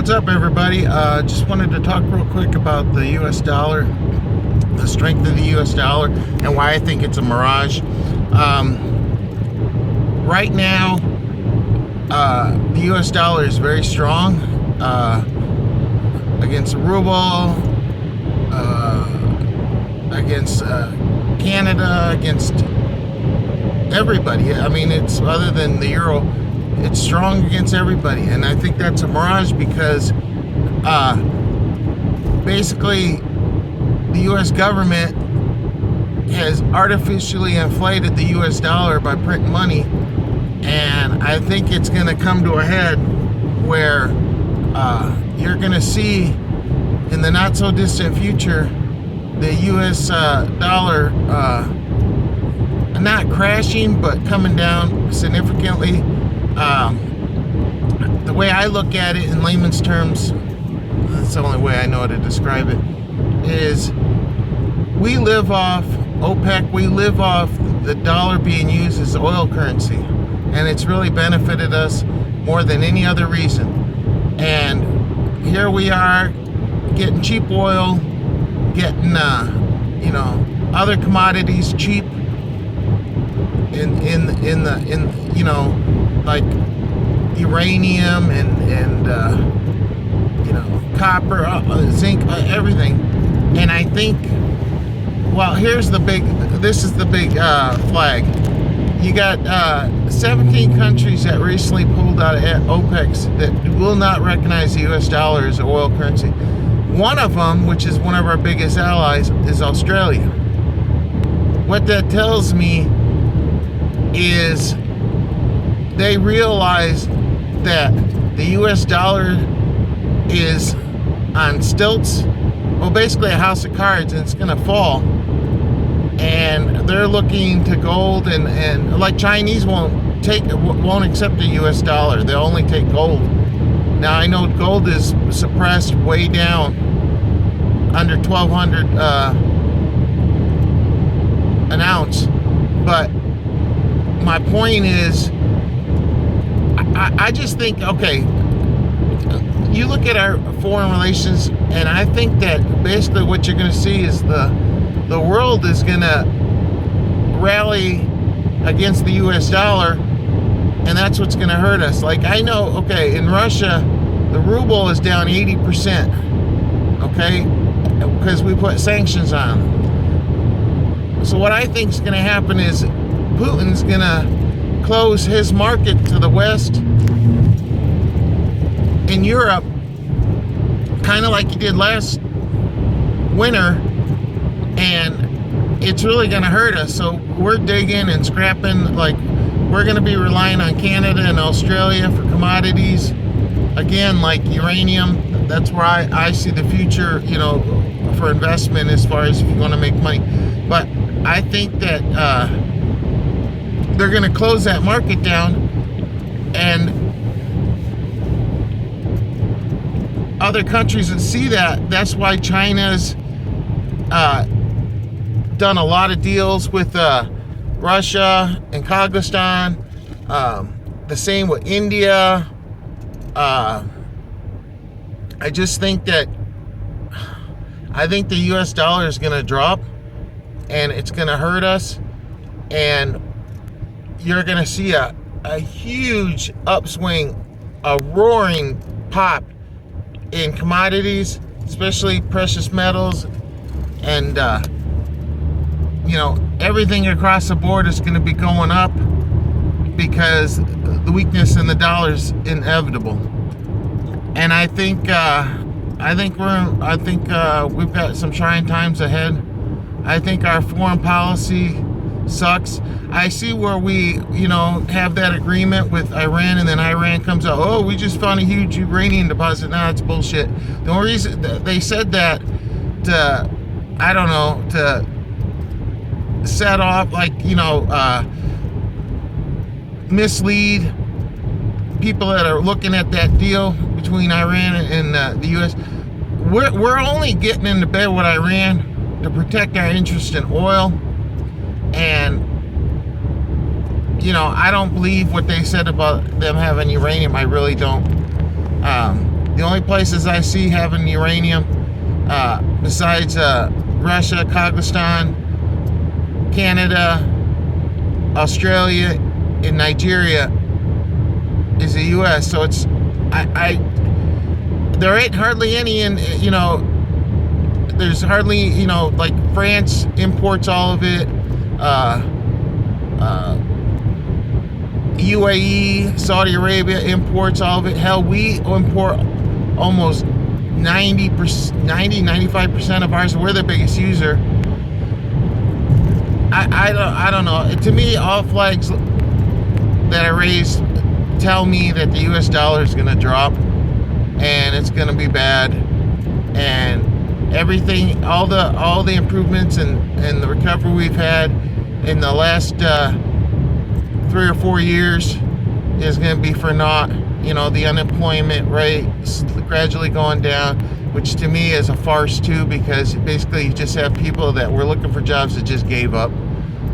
What's up, everybody? Just wanted to talk real quick about the US dollar, the strength of the US dollar, and why I think it's a mirage. Right now, the US dollar is very strong against the ruble, against Canada, against everybody. I mean, it's other than the euro. It's strong against everybody, and I think that's a mirage because basically the U.S. government has artificially inflated the U.S. dollar by printing money, and I think it's going to come to a head where you're going to see in the not so distant future the U.S. dollar not crashing but coming down significantly. The way I look at it in layman's terms, that's the only way I know how to describe it, is we live off OPEC, we live off the dollar being used as oil currency, and it's really benefited us more than any other reason. And here we are getting cheap oil, getting other commodities cheap in like uranium and copper, zinc, everything. And I think, well, this is the big flag. You got 17 countries that recently pulled out of OPEC that will not recognize the US dollar as an oil currency. One of them, which is one of our biggest allies, is Australia. What that tells me is they realize that the US dollar is on stilts, well, basically a house of cards, and it's gonna fall. And they're looking to gold, and like Chinese won't accept the US dollar. They'll only take gold. Now I know gold is suppressed way down under 1,200 an ounce, but my point is, I just think, okay, you look at our foreign relations, and I think that basically what you're going to see is the world is going to rally against the US dollar, and that's what's going to hurt us. Like, I know, okay, in Russia, the ruble is down 80%, okay, because we put sanctions on them. So what I think is going to happen is Putin's going to close his market to the West in Europe, kind of like he did last winter, and it's really going to hurt us. So we're digging and scrapping, like we're going to be relying on Canada and Australia for commodities, again, like uranium. That's where I see the future, for investment as far as if you want to make money. But I think that they're going to close that market down, and other countries that see that, that's why China's done a lot of deals with Russia and Kazakhstan, the same with India. I just think that the US dollar is going to drop, and it's going to hurt us, and you're going to see a huge upswing, a roaring pop in commodities, especially precious metals, and everything across the board is going to be going up because the weakness in the dollar is inevitable. And I think we've got some trying times ahead. I think our foreign policy sucks. I see where we, have that agreement with Iran, and then Iran comes out, oh, we just found a huge uranium deposit. Nah, it's bullshit. The only reason they said that to set off, mislead people that are looking at that deal between Iran and the U.S. We're only getting into bed with Iran to protect our interest in oil, and I don't believe what they said about them having uranium. I really don't. The only places I see having uranium, besides Russia, Kazakhstan, Canada, Australia, and Nigeria, is the U.S. So it's there ain't hardly any in, there's hardly, like France imports all of it, UAE, Saudi Arabia imports all of it. Hell, we import almost 95% of ours. We're the biggest user. I don't know. To me, all flags that I raised tell me that the US dollar is going to drop and it's going to be bad, and everything, all the improvements and the recovery we've had in the last 3 or 4 years is going to be for naught. The unemployment rate is gradually going down, which to me is a farce too, because basically you just have people that were looking for jobs that just gave up,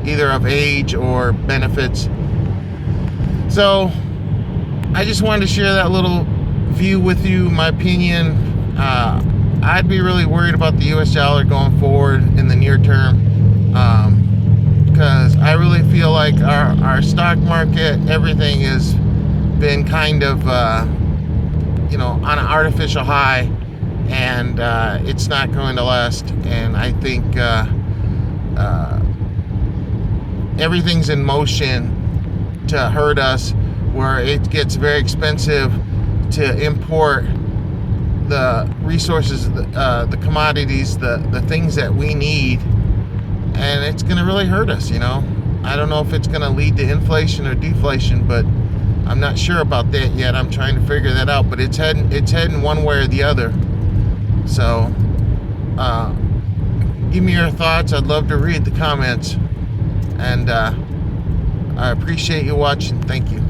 either of age or benefits. So I just wanted to share that little view with you, my opinion. I'd be really worried about the US dollar going forward in the near term, because I really feel like our stock market, everything has been kind of on an artificial high, and it's not going to last. And I think everything's in motion to hurt us, where it gets very expensive to import the resources, the commodities, the things that we need, and it's going to really hurt us. I don't know if it's going to lead to inflation or deflation, but I'm not sure about that yet. I'm trying to figure that out, but it's heading one way or the other. So give me your thoughts. I'd love to read the comments, and I appreciate you watching. Thank you.